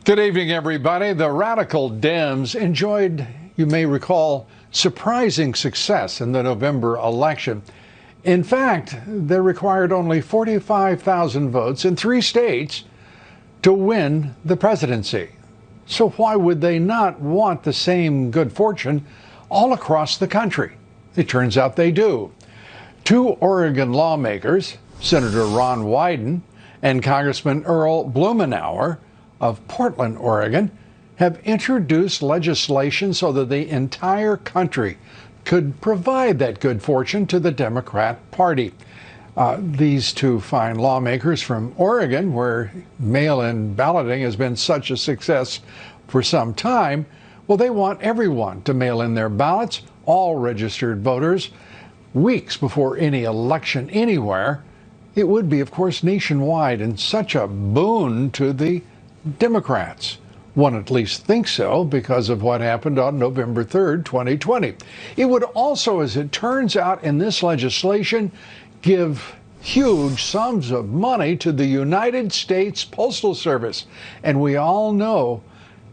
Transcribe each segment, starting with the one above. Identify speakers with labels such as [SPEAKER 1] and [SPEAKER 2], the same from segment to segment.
[SPEAKER 1] Good evening, everybody. The radical Dems enjoyed, you may recall, surprising success in the November election. In fact, they required only 45,000 votes in 3 states to win the presidency. So why would they not want the same good fortune all across the country? It turns out they do. 2 Oregon lawmakers, Senator Ron Wyden and Congressman Earl Blumenauer of Portland, Oregon, have introduced legislation so that the entire country could provide that good fortune to the Democrat Party. These 2 fine lawmakers from Oregon, where mail-in balloting has been such a success for some time, well, they want everyone to mail in their ballots, all registered voters, weeks before any election anywhere. It would be, of course, nationwide and such a boon to the Democrats. One at least thinks so because of what happened on November 3rd, 2020. It would also, as it turns out in this legislation, give huge sums of money to the United States Postal Service. And we all know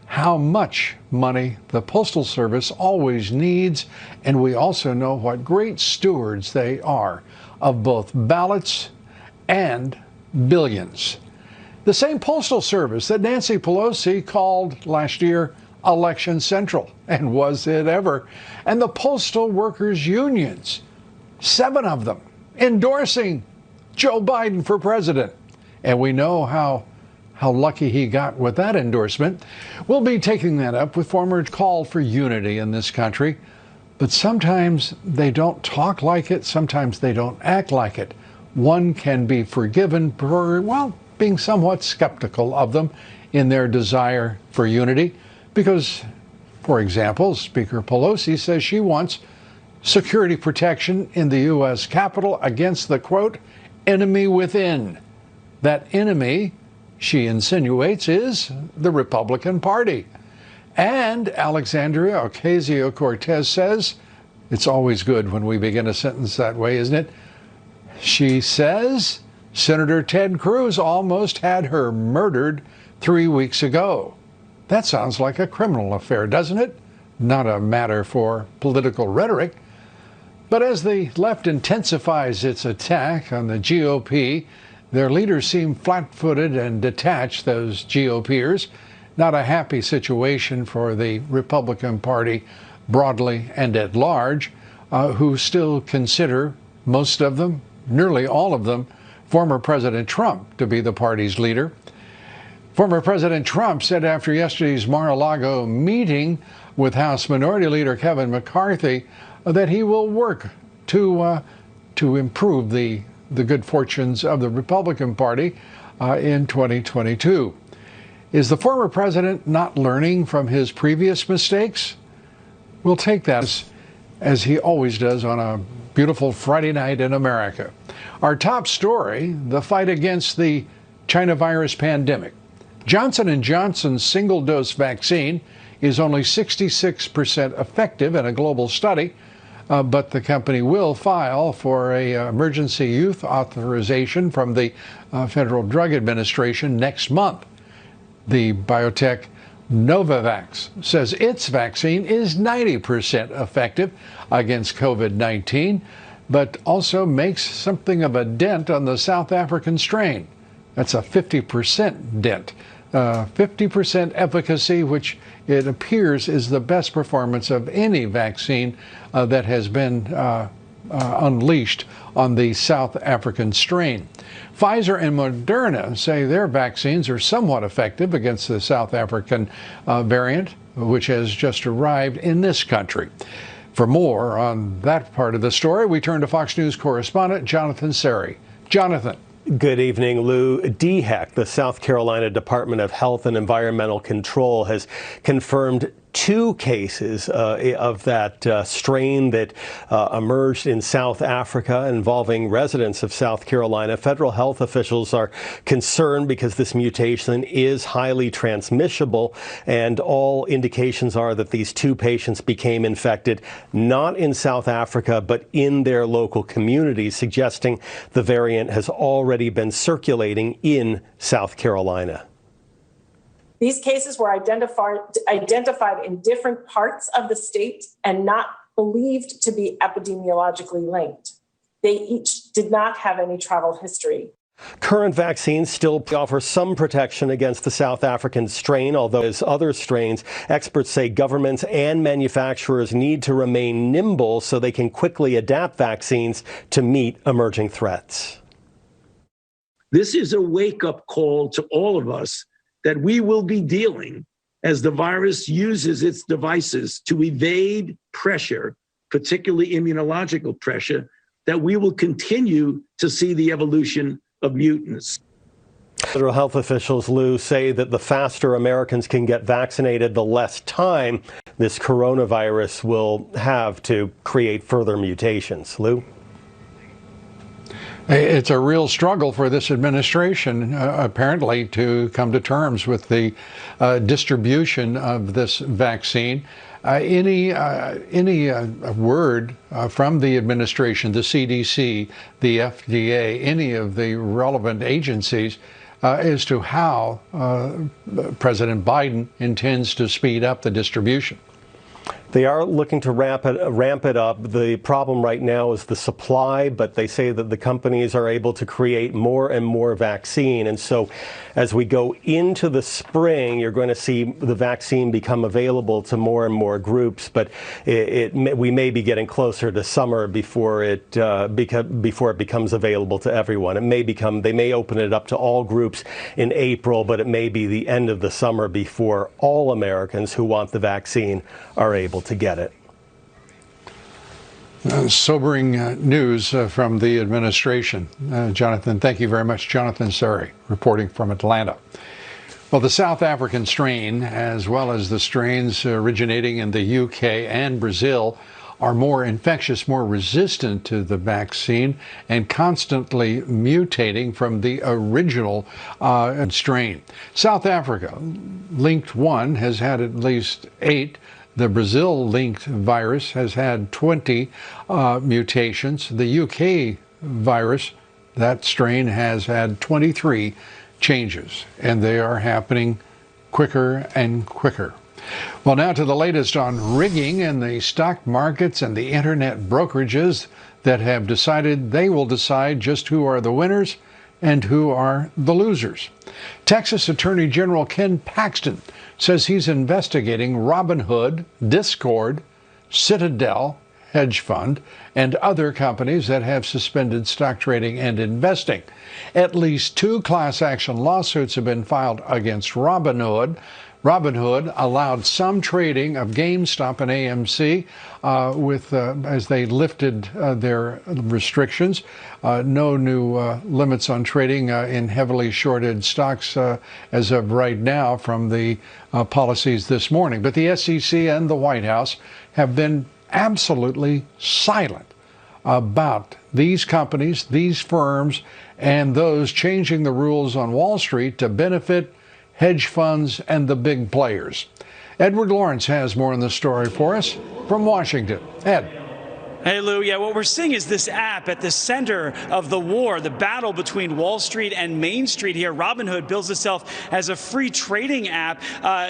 [SPEAKER 1] how much money the Postal Service always needs. And we also know what great stewards they are of both ballots and billions. The same Postal Service that Nancy Pelosi called last year Election Central, and was it ever? And the postal workers' unions, 7 of them, endorsing Joe Biden for president. And we know how lucky he got with that endorsement. We'll be taking that up with former call for unity in this country. But sometimes they don't talk like it. Sometimes they don't act like it. One can be forgiven for, well, being somewhat skeptical of them in their desire for unity because, for example, Speaker Pelosi says she wants security protection in the U.S. Capitol against the, quote, enemy within. That enemy, she insinuates, is the Republican Party. And Alexandria Ocasio-Cortez says, it's always good when we begin a sentence that way, isn't it? She says Senator Ted Cruz almost had her murdered 3 weeks ago. That sounds like a criminal affair, doesn't it? Not a matter for political rhetoric. But as the left intensifies its attack on the GOP, their leaders seem flat-footed and detached, those GOPers. Not a happy situation for the Republican Party broadly and at large, who still consider most of them, nearly all of them, former President Trump to be the party's leader. Former President Trump said after yesterday's Mar-a-Lago meeting with House Minority Leader Kevin McCarthy that he will work to improve the good fortunes of the Republican Party in 2022. Is the former president not learning from his previous mistakes? We'll take that as he always does on a beautiful Friday night in America. Our top story, the fight against the China virus pandemic. Johnson & Johnson's single-dose vaccine is only 66% effective in a global study, but the company will file for an emergency use authorization from the Federal Drug Administration next month. The biotech Novavax says its vaccine is 90% effective against COVID-19, but also makes something of a dent on the South African strain. That's a 50% dent, 50% efficacy, which it appears is the best performance of any vaccine that has been unleashed on the South African strain. Pfizer and Moderna say their vaccines are somewhat effective against the South African variant, which has just arrived in this country. For more on that part of the story, we turn to Fox News correspondent Jonathan Seri. Jonathan.
[SPEAKER 2] Good evening, Lou. DHEC, the South Carolina Department of Health and Environmental Control, has confirmed 2 cases of that strain that emerged in South Africa involving residents of South Carolina. Federal health officials are concerned because this mutation is highly transmissible, and all indications are that these 2 patients became infected not in South Africa but in their local communities, suggesting the variant has already been circulating in South Carolina.
[SPEAKER 3] These cases were identified in different parts of the state and not believed to be epidemiologically linked. They each did not have any travel history.
[SPEAKER 2] Current vaccines still offer some protection against the South African strain, although as other strains, experts say governments and manufacturers need to remain nimble so they can quickly adapt vaccines to meet emerging threats.
[SPEAKER 4] This is a wake-up call to all of us that we will be dealing as the virus uses its devices to evade pressure, particularly immunological pressure, that we will continue to see the evolution of mutants.
[SPEAKER 2] Federal health officials, Lou, say that the faster Americans can get vaccinated, the less time this coronavirus will have to create further mutations. Lou?
[SPEAKER 1] It's a real struggle for this administration, apparently, to come to terms with the distribution of this vaccine. Any word from the administration, the CDC, the FDA, any of the relevant agencies as to how President Biden intends to speed up the distribution?
[SPEAKER 2] They are looking to ramp it up. The problem right now is the supply, but they say that the companies are able to create more and more vaccine. And so as we go into the spring, you're going to see the vaccine become available to more and more groups. But we may be getting closer to summer before it becomes available to everyone. They may open it up to all groups in April, but it may be the end of the summer before all Americans who want the vaccine are able to get it.
[SPEAKER 1] Sobering news from the administration. Jonathan, thank you very much. Jonathan Sari reporting from Atlanta. Well, the South African strain, as well as the strains originating in the UK and Brazil, are more infectious, more resistant to the vaccine, and constantly mutating from the original strain. South Africa, linked one, has had at least 8. The Brazil-linked virus has had 20 mutations. The UK virus, that strain, has had 23 changes, and they are happening quicker and quicker. Well, now to the latest on rigging in the stock markets and the internet brokerages that have decided they will decide just who are the winners and who are the losers. Texas Attorney General Ken Paxton says he's investigating Robinhood, Discord, Citadel hedge fund, and other companies that have suspended stock trading and investing. At least 2 class action lawsuits have been filed against Robinhood. Robinhood allowed some trading of GameStop and AMC as they lifted their restrictions. No new limits on trading in heavily shorted stocks as of right now from the policies this morning. But the SEC and the White House have been absolutely silent about these companies, these firms, and those changing the rules on Wall Street to benefit hedge funds and the big players. Edward Lawrence has more on the story for us from Washington. Ed.
[SPEAKER 5] Hey, Lou. Yeah, what we're seeing is this app at the center of the war, the battle between Wall Street and Main Street here. Robinhood bills itself as a free trading app,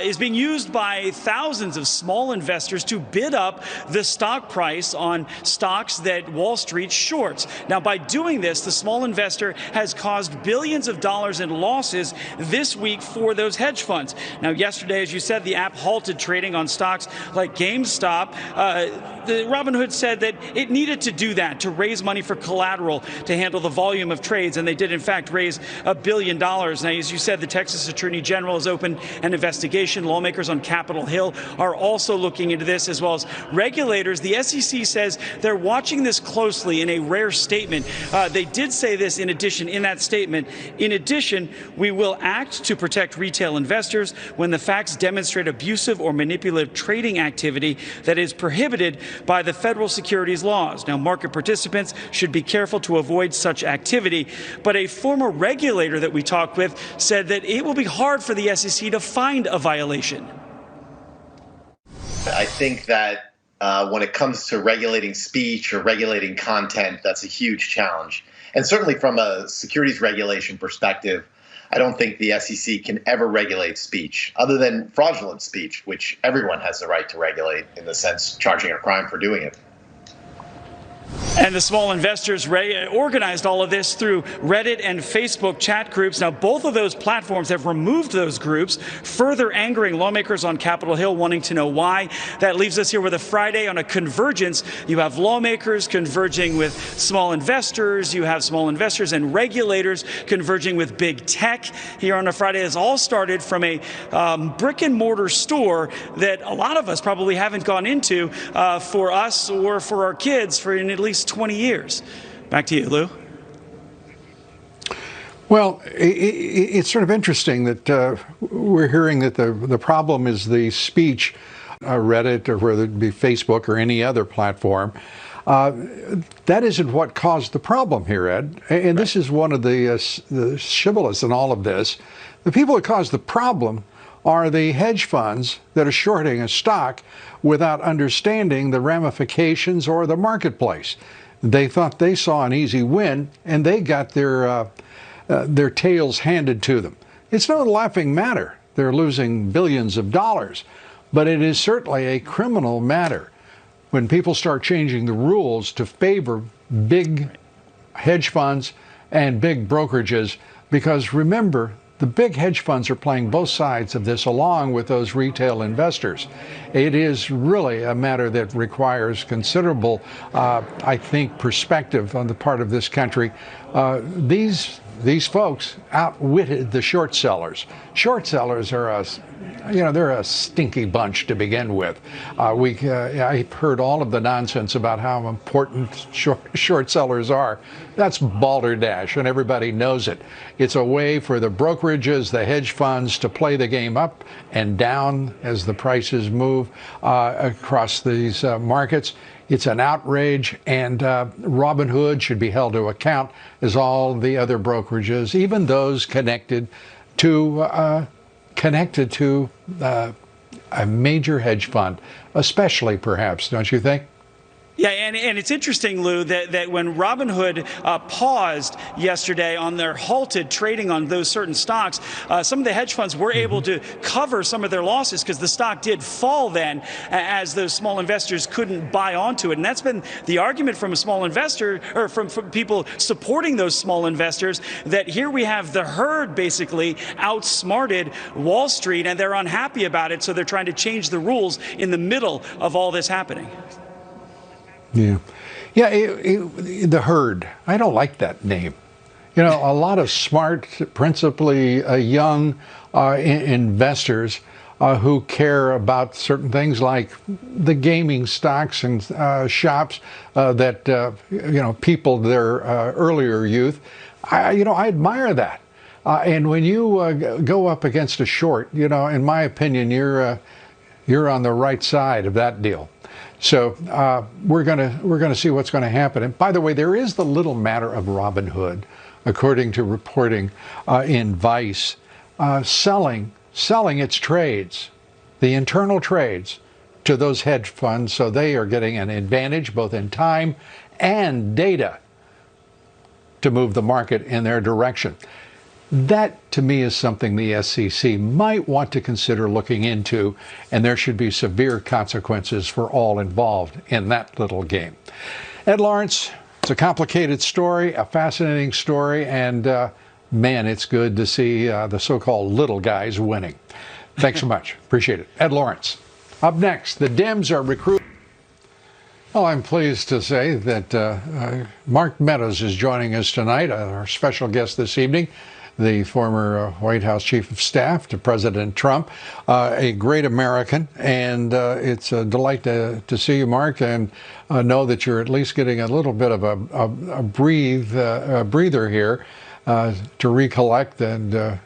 [SPEAKER 5] is being used by thousands of small investors to bid up the stock price on stocks that Wall Street shorts. Now, by doing this, the small investor has caused billions of dollars in losses this week for those hedge funds. Now, yesterday, as you said, the app halted trading on stocks like GameStop. The Robinhood said that it needed to do that to raise money for collateral to handle the volume of trades, and they did in fact raise $1 billion. Now, as you said, the Texas Attorney General has opened an investigation. Lawmakers on Capitol Hill are also looking into this, as well as regulators. The SEC says they're watching this closely in a rare statement. They did say this in that statement. In addition, we will act to protect retail investors when the facts demonstrate abusive or manipulative trading activity that is prohibited by the federal securities laws. Now, market participants should be careful to avoid such activity, but a former regulator that we talked with said that it will be hard for the SEC to find a violation.
[SPEAKER 6] I think that when it comes to regulating speech or regulating content, that's a huge challenge. And certainly from a securities regulation perspective, I don't think the SEC can ever regulate speech other than fraudulent speech, which everyone has the right to regulate in the sense charging a crime for doing it.
[SPEAKER 5] And the small investors organized all of this through Reddit and Facebook chat groups. Now, both of those platforms have removed those groups, further angering lawmakers on Capitol Hill wanting to know why. That leaves us here with a Friday on a convergence. You have lawmakers converging with small investors. You have small investors and regulators converging with big tech. Here on a Friday, it's all started from a brick and mortar store that a lot of us probably haven't gone into for us or for our kids for at least 20 years. Back to you, Lou.
[SPEAKER 1] Well, it's sort of interesting that we're hearing that the problem is the speech, Reddit, or whether it be Facebook or any other platform. That isn't what caused the problem here, Ed. And this is one of the shibboleths in all of this. The people that caused the problem are the hedge funds that are shorting a stock without understanding the ramifications or the marketplace. They thought they saw an easy win, and they got their tails handed to them. It's no laughing matter. They're losing billions of dollars, but it is certainly a criminal matter when people start changing the rules to favor big hedge funds and big brokerages, because remember, the big hedge funds are playing both sides of this along with those retail investors. It is really a matter that requires considerable, I think, perspective on the part of this country. These folks outwitted the short sellers. Short sellers are they're a stinky bunch to begin with. I've heard all of the nonsense about how important short sellers are. That's balderdash, and everybody knows it. It's a way for the brokerages, the hedge funds, to play the game up and down as the prices move across these markets. It's an outrage, and Robinhood should be held to account as all the other brokerages, even those connected to a major hedge fund, especially perhaps, don't you think?
[SPEAKER 5] Yeah, and it's interesting, Lou, that when Robinhood paused yesterday on their halted trading on those certain stocks, some of the hedge funds were able to cover some of their losses because the stock did fall then as those small investors couldn't buy onto it. And that's been the argument from a small investor, or from people supporting those small investors, that here we have the herd basically outsmarted Wall Street, and they're unhappy about it, so they're trying to change the rules in the middle of all this happening.
[SPEAKER 1] Yeah, the herd. I don't like that name. You know, a lot of smart, principally young investors who care about certain things like the gaming stocks and shops that peopled their earlier youth. I admire that. And when you go up against a short, in my opinion, you're on the right side of that deal. So we're gonna see what's going to happen. And by the way, there is the little matter of Robinhood, according to reporting in Vice, selling its trades, the internal trades, to those hedge funds, so they are getting an advantage both in time and data to move the market in their direction. That, to me, is something the SEC might want to consider looking into, and there should be severe consequences for all involved in that little game. Ed Lawrence, it's a complicated story, a fascinating story, and man, it's good to see the so-called little guys winning. Thanks so much. Appreciate it. Ed Lawrence. Up next, the Dems are recruiting. Well, I'm pleased to say that Mark Meadows is joining us tonight, our special guest this evening, the former White House Chief of Staff to President Trump, a great American, and it's a delight to see you, Mark, and know that you're at least getting a little bit of a breather here to recollect and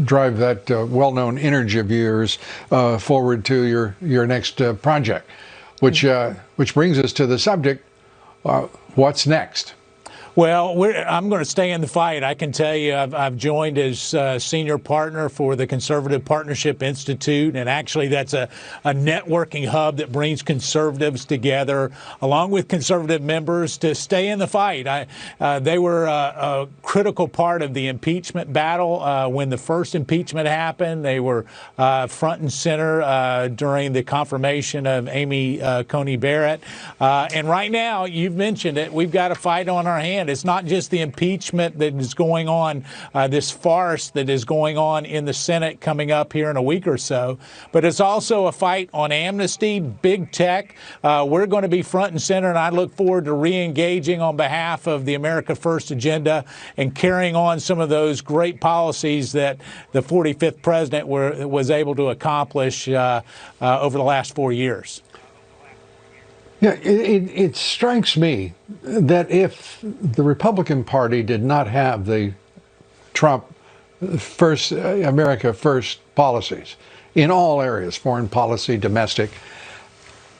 [SPEAKER 1] drive that well-known energy of yours forward to your next project, which brings us to the subject, what's next?
[SPEAKER 7] Well, I'm going to stay in the fight. I can tell you I've joined as senior partner for the Conservative Partnership Institute, and actually that's a networking hub that brings conservatives together along with conservative members to stay in the fight. They were a critical part of the impeachment battle. When the first impeachment happened, they were front and center during the confirmation of Amy Coney Barrett. And right now, you've mentioned it, we've got a fight on our hands. It's not just the impeachment that is going on, this farce that is going on in the Senate coming up here in a week or so, but it's also a fight on amnesty, big tech. We're going to be front and center, and I look forward to re-engaging on behalf of the America First agenda and carrying on some of those great policies that the 45th president was able to accomplish over the last 4 years.
[SPEAKER 1] Yeah, it strikes me that if the Republican Party did not have the Trump first, America First policies in all areas, foreign policy, domestic,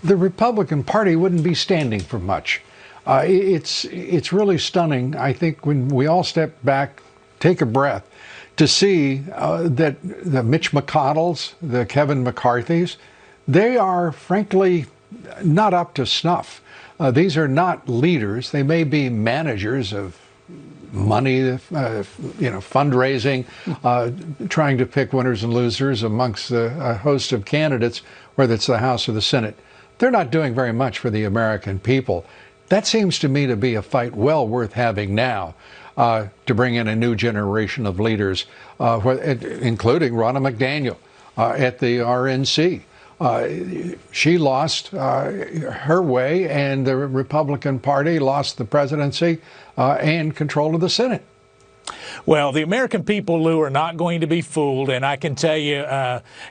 [SPEAKER 1] the Republican Party wouldn't be standing for much. It's really stunning, I think, when we all step back, take a breath, to see that the Mitch McConnells, the Kevin McCarthys, they are frankly not up to snuff. These are not leaders. They may be managers of money, fundraising, trying to pick winners and losers amongst a host of candidates, whether it's the House or the Senate. They're not doing very much for the American people. That seems to me to be a fight well worth having now, to bring in a new generation of leaders, including Ronna McDaniel at the RNC. She lost her way, and the Republican Party lost the presidency and control of the Senate.
[SPEAKER 7] Well, the American people, Lou, are not going to be fooled, and I can tell you,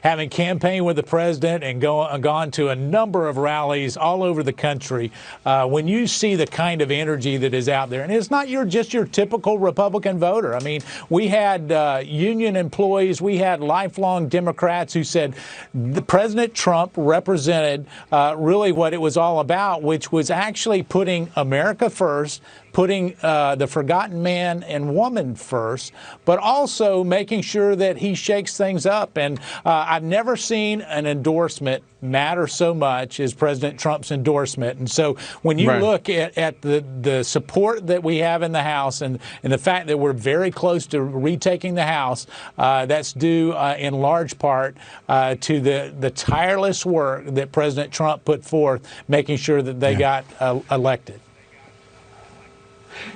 [SPEAKER 7] having campaigned with the president and gone to a number of rallies all over the country, when you see the kind of energy that is out there, and it's not just your typical Republican voter. I mean, we had union employees, we had lifelong Democrats who said the President Trump represented really what it was all about, which was actually putting America first, putting the forgotten man and woman first, but also making sure that he shakes things up. And I've never seen an endorsement matter so much as President Trump's endorsement. And so when you look at the support that we have in the House and the fact that we're very close to retaking the House, that's due in large part to the tireless work that President Trump put forth, making sure that they got elected.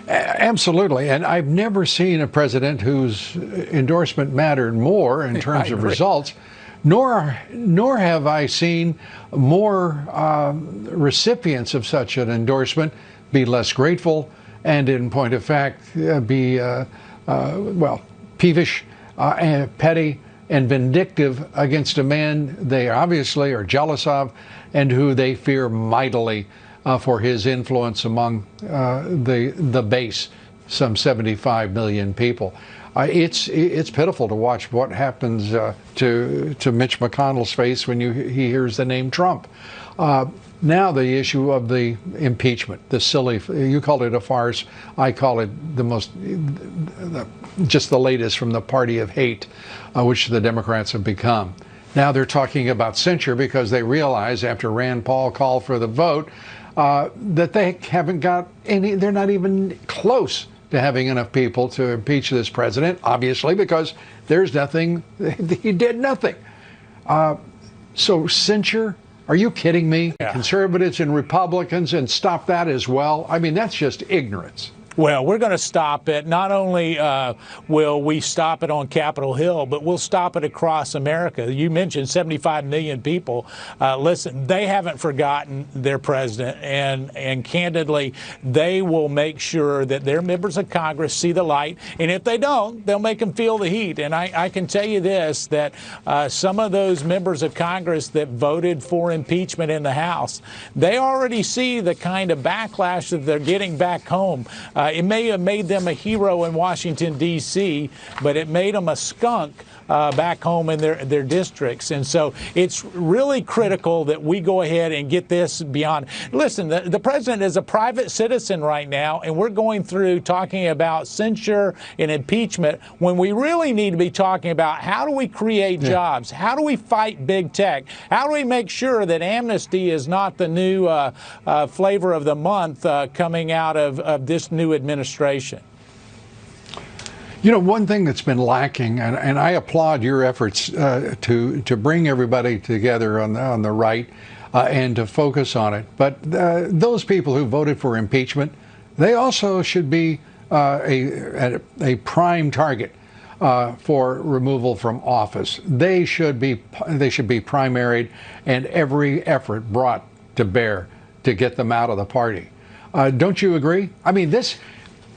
[SPEAKER 1] Absolutely. And I've never seen a president whose endorsement mattered more in terms of results, nor have I seen more recipients of such an endorsement be less grateful and, in point of fact, be, peevish and petty and vindictive against a man they obviously are jealous of and who they fear mightily for his influence among the base, some 75 million people. It's pitiful to watch what happens to Mitch McConnell's face when he hears the name Trump. Now the issue of the impeachment, the silly, you called it a farce, I call it just the latest from the party of hate, which the Democrats have become. Now they're talking about censure because they realize after Rand Paul called for the vote that they haven't got any, they're not even close to having enough people to impeach this president, obviously, because there's nothing, he did nothing. So censure, are you kidding me? Yeah. Conservatives and Republicans, and stop that as well. I mean, that's just ignorance.
[SPEAKER 7] Well, we're going to stop it. Not only will we stop it on Capitol Hill, but we'll stop it across America. You mentioned 75 million people. Listen, they haven't forgotten their president, and candidly, they will make sure that their members of Congress see the light. And if they don't, they'll make them feel the heat. And I can tell you this, that some of those members of Congress that voted for impeachment in the House, they already see the kind of backlash that they're getting back home. It may have made them a hero in Washington, D.C., but it made them a skunk back home in their districts. And so it's really critical that we go ahead and get this beyond. Listen, the president is a private citizen right now, and we're going through talking about censure and impeachment when we really need to be talking about how do we create jobs? How do we fight big tech? How do we make sure that amnesty is not the new flavor of the month coming out of this new administration?
[SPEAKER 1] You know, one thing that's been lacking, and I applaud your efforts to bring everybody together on the right and to focus on it. But those people who voted for impeachment, they also should be a prime target for removal from office. They should be primaried, and every effort brought to bear to get them out of the party. Don't you agree? I mean, this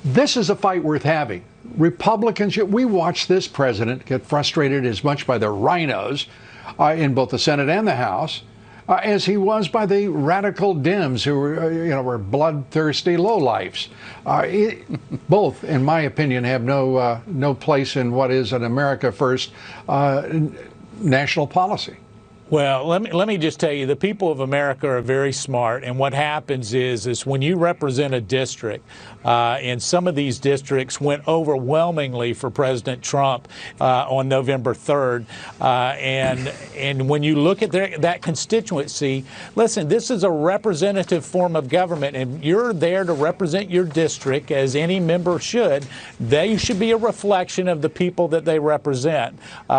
[SPEAKER 1] is a fight worth having. Republicans, we watched this president get frustrated as much by the rhinos in both the Senate and the House as he was by the radical Dems who were bloodthirsty lowlifes. Both, in my opinion, have no place in what is an America First national policy.
[SPEAKER 7] Well, let me just tell you, the people of America are very smart, and what happens is when you represent a district, and some of these districts went overwhelmingly for President Trump on November 3rd, and when you look at that constituency, listen, this is a representative form of government, and you're there to represent your district, as any member should. They should be a reflection of the people that they represent.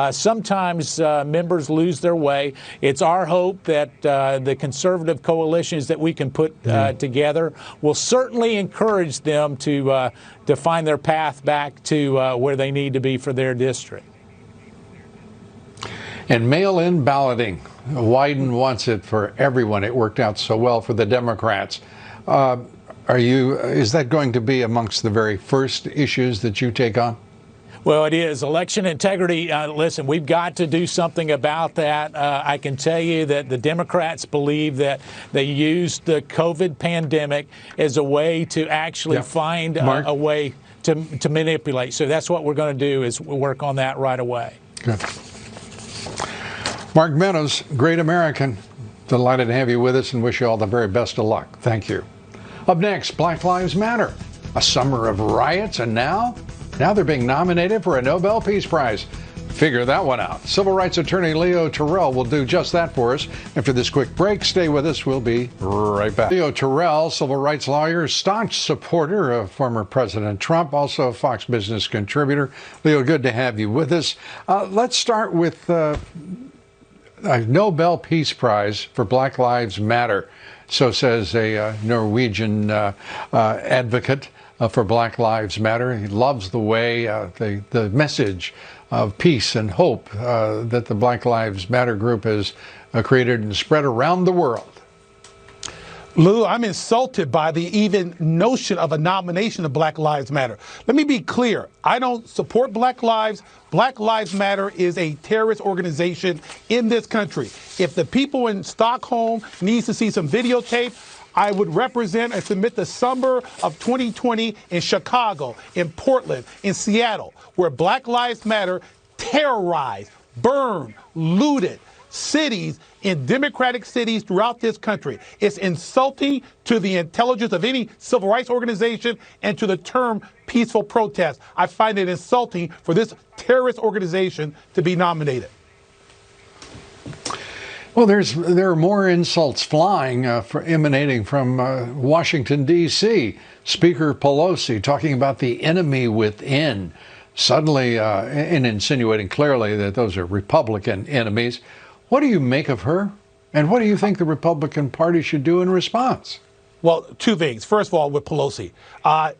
[SPEAKER 7] Sometimes members lose their way. It's our hope that the conservative coalitions that we can put together will certainly encourage them to find their path back to where they need to be for their district.
[SPEAKER 1] And mail-in balloting, Wyden wants it for everyone. It worked out so well for the Democrats. Is that going to be amongst the very first issues that you take on?
[SPEAKER 7] Well, it is. Election integrity, listen, we've got to do something about that. I can tell you that the Democrats believe that they used the COVID pandemic as a way to actually find a way to manipulate. So that's what we're going to do, is work on that right away.
[SPEAKER 1] Good. Mark Meadows, great American. Delighted to have you with us and wish you all the very best of luck. Thank you. Up next, Black Lives Matter. A summer of riots, and now they're being nominated for a Nobel Peace Prize. Figure that one out. Civil rights attorney Leo Terrell will do just that for us. After this quick break, stay with us. We'll be right back. Leo Terrell, civil rights lawyer, staunch supporter of former President Trump, also a Fox Business contributor. Leo, good to have you with us. Let's start with a Nobel Peace Prize for Black Lives Matter. So says a Norwegian advocate for Black Lives Matter. He loves the way the message of peace and hope that the Black Lives Matter group has created and spread around the world.
[SPEAKER 8] Lou, I'm insulted by the even notion of a nomination of Black Lives Matter. Let me be clear. I don't support Black Lives. Black Lives Matter is a terrorist organization in this country. If the people in Stockholm needs to see some videotape, I would represent and submit the summer of 2020 in Chicago, in Portland, in Seattle, where Black Lives Matter terrorized, burned, looted cities in democratic cities throughout this country. It's insulting to the intelligence of any civil rights organization and to the term peaceful protest. I find it insulting for this terrorist organization to be nominated.
[SPEAKER 1] Well, there are more insults flying emanating from Washington, D.C. Speaker Pelosi talking about the enemy within, suddenly and insinuating clearly that those are Republican enemies. What do you make of her? And what do you think the Republican Party should do in response?
[SPEAKER 8] Well, two things. First of all, with Pelosi, a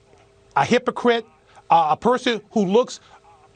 [SPEAKER 8] hypocrite, a person who looks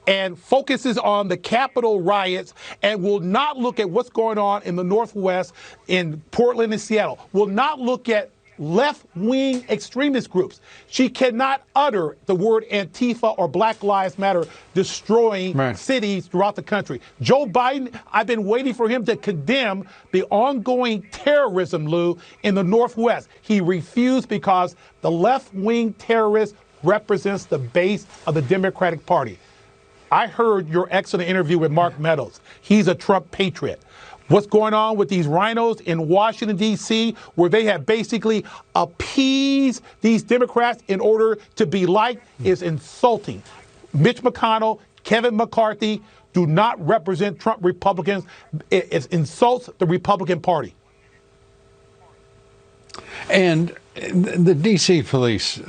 [SPEAKER 8] and focuses on the Capitol riots and will not look at what's going on in the Northwest, in Portland and Seattle, will not look at left-wing extremist groups. She cannot utter the word Antifa or Black Lives Matter destroying cities throughout the country. Joe Biden, I've been waiting for him to condemn the ongoing terrorism, Lou, in the Northwest. He refused because the left-wing terrorist represents the base of the Democratic Party. I heard your excellent interview with Mark Meadows. He's a Trump patriot. What's going on with these rhinos in Washington, D.C., where they have basically appeased these Democrats in order to be liked, is insulting. Mitch McConnell, Kevin McCarthy do not represent Trump Republicans. It insults the Republican Party.
[SPEAKER 1] And the D.C. police,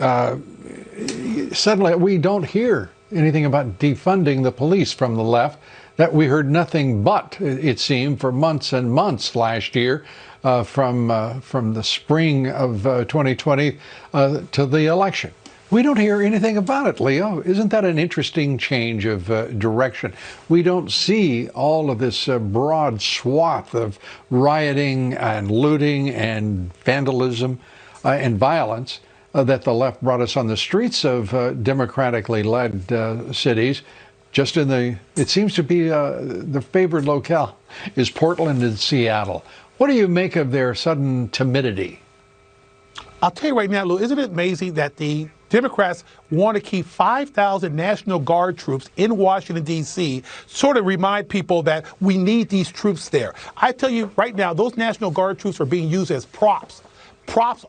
[SPEAKER 1] suddenly we don't hear anything about defunding the police from the left. That we heard nothing but, it seemed, for months and months last year, from the spring of 2020 to the election. We don't hear anything about it, Leo. Isn't that an interesting change of direction? We don't see all of this broad swath of rioting and looting and vandalism and violence that the left brought us on the streets of democratically led cities. Just in it seems to be the favored locale is Portland and Seattle. What do you make of their sudden timidity?
[SPEAKER 8] I'll tell you right now, Lou, isn't it amazing that the Democrats want to keep 5,000 National Guard troops in Washington, D.C., sort of remind people that we need these troops there. I tell you right now, those National Guard troops are being used as props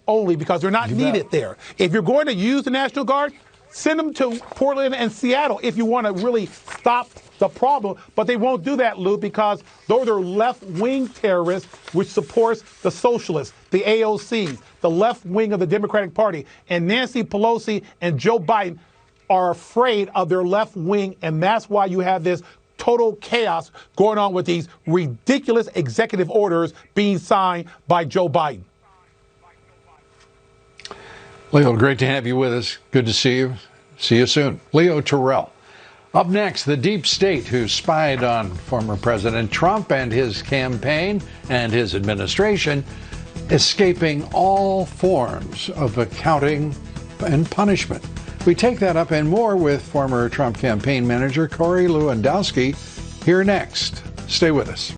[SPEAKER 8] only, because they're not needed there. If you're going to use the National Guard, send them to Portland and Seattle if you want to really stop the problem. But they won't do that, Lou, because those are left-wing terrorists, which supports the socialists, the AOCs, the left wing of the Democratic Party. And Nancy Pelosi and Joe Biden are afraid of their left wing, and that's why you have this total chaos going on with these ridiculous executive orders being signed by Joe Biden.
[SPEAKER 1] Leo, great to have you with us. Good to see you. See you soon. Leo Terrell. Up next, the deep state who spied on former President Trump and his campaign and his administration, escaping all forms of accounting and punishment. We take that up and more with former Trump campaign manager Corey Lewandowski here next. Stay with us.